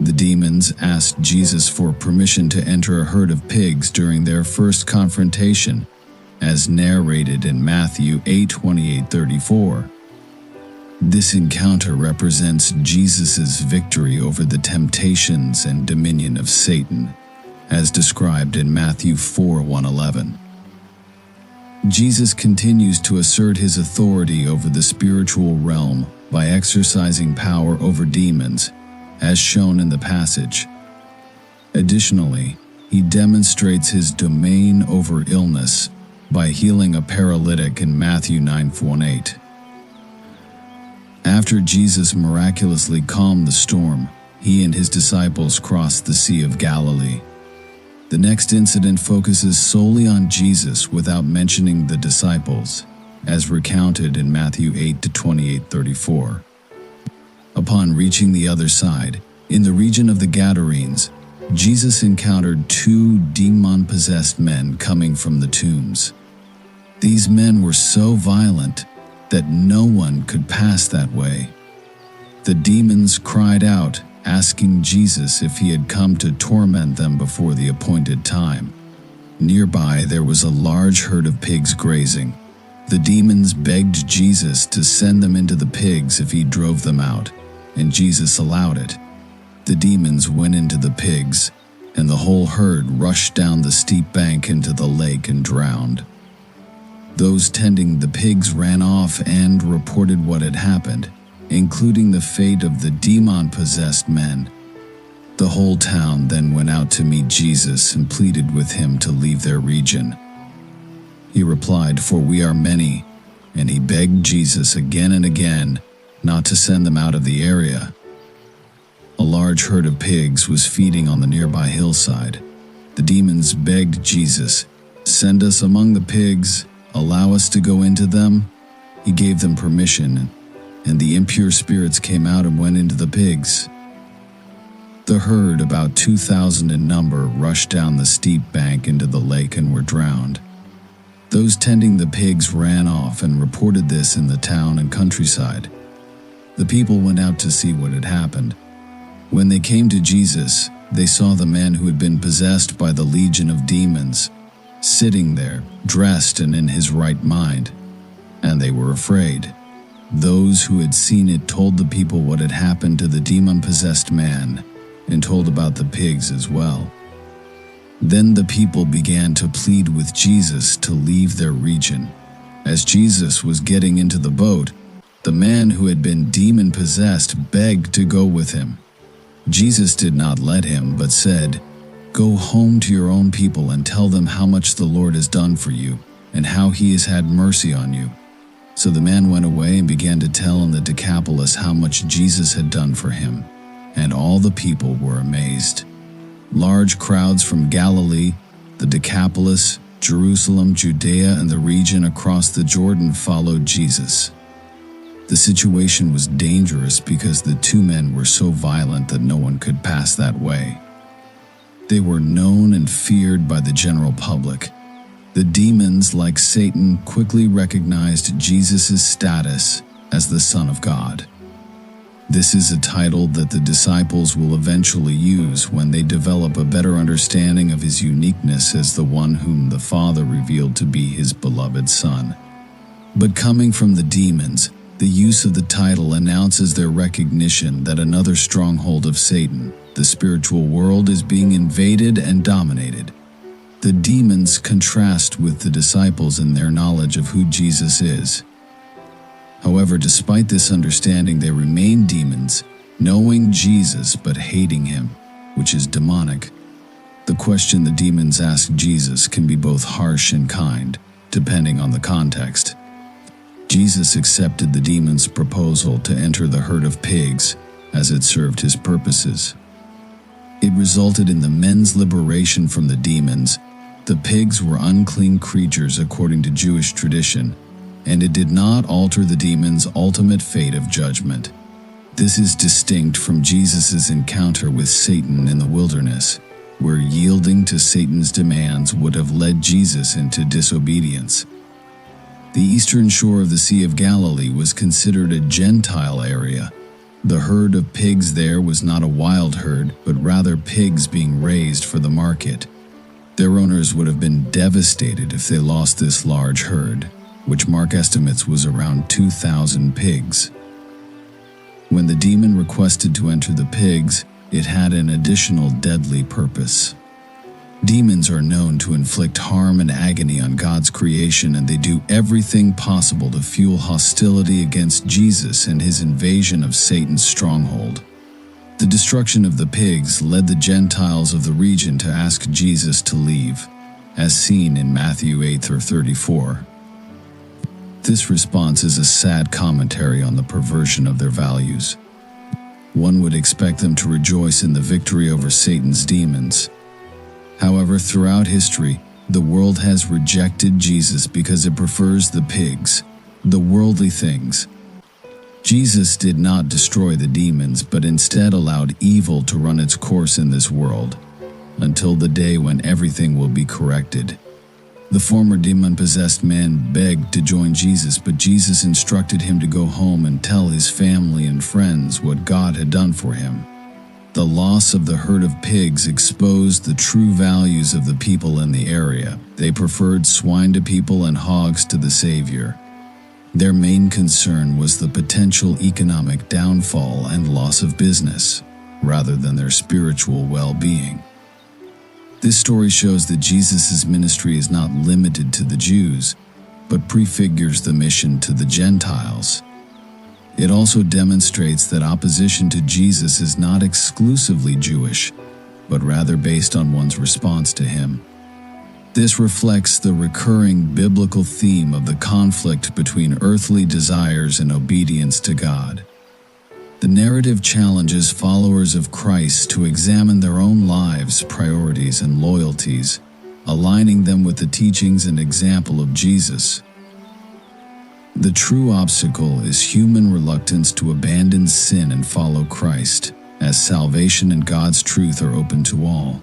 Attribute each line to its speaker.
Speaker 1: The demons asked Jesus for permission to enter a herd of pigs during their first confrontation, as narrated in Matthew 8:28-34. This encounter represents Jesus' victory over the temptations and dominion of Satan, as described in Matthew 4:1-11. Jesus continues to assert his authority over the spiritual realm by exercising power over demons, as shown in the passage. Additionally, he demonstrates his domain over illness by healing a paralytic in Matthew 9:18. After Jesus miraculously calmed the storm, he and his disciples crossed the Sea of Galilee. The next incident focuses solely on Jesus without mentioning the disciples, as recounted in Matthew 8:28-34. Upon reaching the other side, in the region of the Gadarenes, Jesus encountered two demon-possessed men coming from the tombs. These men were so violent that no one could pass that way. The demons cried out, asking Jesus if he had come to torment them before the appointed time. Nearby, there was a large herd of pigs grazing. The demons begged Jesus to send them into the pigs if he drove them out, and Jesus allowed it. The demons went into the pigs, and the whole herd rushed down the steep bank into the lake and drowned. Those tending the pigs ran off and reported what had happened, including the fate of the demon-possessed men. The whole town then went out to meet Jesus and pleaded with him to leave their region. He replied, "For we are many," and he begged Jesus again and again not to send them out of the area. A large herd of pigs was feeding on the nearby hillside. The demons begged Jesus, "Send us among the pigs, allow us to go into them." He gave them permission, and the impure spirits came out and went into the pigs. The herd, about 2,000 in number, rushed down the steep bank into the lake and were drowned. Those tending the pigs ran off and reported this in the town and countryside. The people went out to see what had happened. When they came to Jesus, they saw the man who had been possessed by the legion of demons, sitting there, dressed and in his right mind, and they were afraid. Those who had seen it told the people what had happened to the demon-possessed man, and told about the pigs as well. Then the people began to plead with Jesus to leave their region. As Jesus was getting into the boat, the man who had been demon-possessed begged to go with him. Jesus did not let him, but said, "Go home to your own people and tell them how much the Lord has done for you, and how he has had mercy on you." So the man went away and began to tell in the Decapolis how much Jesus had done for him, and all the people were amazed. Large crowds from Galilee, the Decapolis, Jerusalem, Judea, and the region across the Jordan followed Jesus. The situation was dangerous because the two men were so violent that no one could pass that way. They were known and feared by the general public. The demons, like Satan, quickly recognized Jesus' status as the Son of God. This is a title that the disciples will eventually use when they develop a better understanding of his uniqueness as the one whom the Father revealed to be his beloved Son. But coming from the demons, the use of the title announces their recognition that another stronghold of Satan, the spiritual world, is being invaded and dominated. The demons contrast with the disciples in their knowledge of who Jesus is. However, despite this understanding, they remain demons, knowing Jesus but hating him, which is demonic. The question the demons ask Jesus can be both harsh and kind, depending on the context. Jesus accepted the demons' proposal to enter the herd of pigs, as it served his purposes. It resulted in the men's liberation from the demons. The pigs were unclean creatures according to Jewish tradition, and it did not alter the demons' ultimate fate of judgment. This is distinct from Jesus' encounter with Satan in the wilderness, where yielding to Satan's demands would have led Jesus into disobedience. The eastern shore of the Sea of Galilee was considered a Gentile area, The herd of pigs there was not a wild herd, but rather pigs being raised for the market. Their owners would have been devastated if they lost this large herd, which Mark estimates was around 2,000 pigs. When the demon requested to enter the pigs, it had an additional deadly purpose. Demons are known to inflict harm and agony on God's creation, and they do everything possible to fuel hostility against Jesus and his invasion of Satan's stronghold. The destruction of the pigs led the Gentiles of the region to ask Jesus to leave, as seen in Matthew 8:34. This response is a sad commentary on the perversion of their values. One would expect them to rejoice in the victory over Satan's demons. However, throughout history, the world has rejected Jesus because it prefers the pigs, the worldly things. Jesus did not destroy the demons, but instead allowed evil to run its course in this world, until the day when everything will be corrected. The former demon-possessed man begged to join Jesus, but Jesus instructed him to go home and tell his family and friends what God had done for him. The loss of the herd of pigs exposed the true values of the people in the area. They preferred swine to people and hogs to the Savior. Their main concern was the potential economic downfall and loss of business, rather than their spiritual well-being. This story shows that Jesus' ministry is not limited to the Jews, but prefigures the mission to the Gentiles. It also demonstrates that opposition to Jesus is not exclusively Jewish, but rather based on one's response to him. This reflects the recurring biblical theme of the conflict between earthly desires and obedience to God. The narrative challenges followers of Christ to examine their own lives, priorities, and loyalties, aligning them with the teachings and example of Jesus. The true obstacle is human reluctance to abandon sin and follow Christ, as salvation and God's truth are open to all.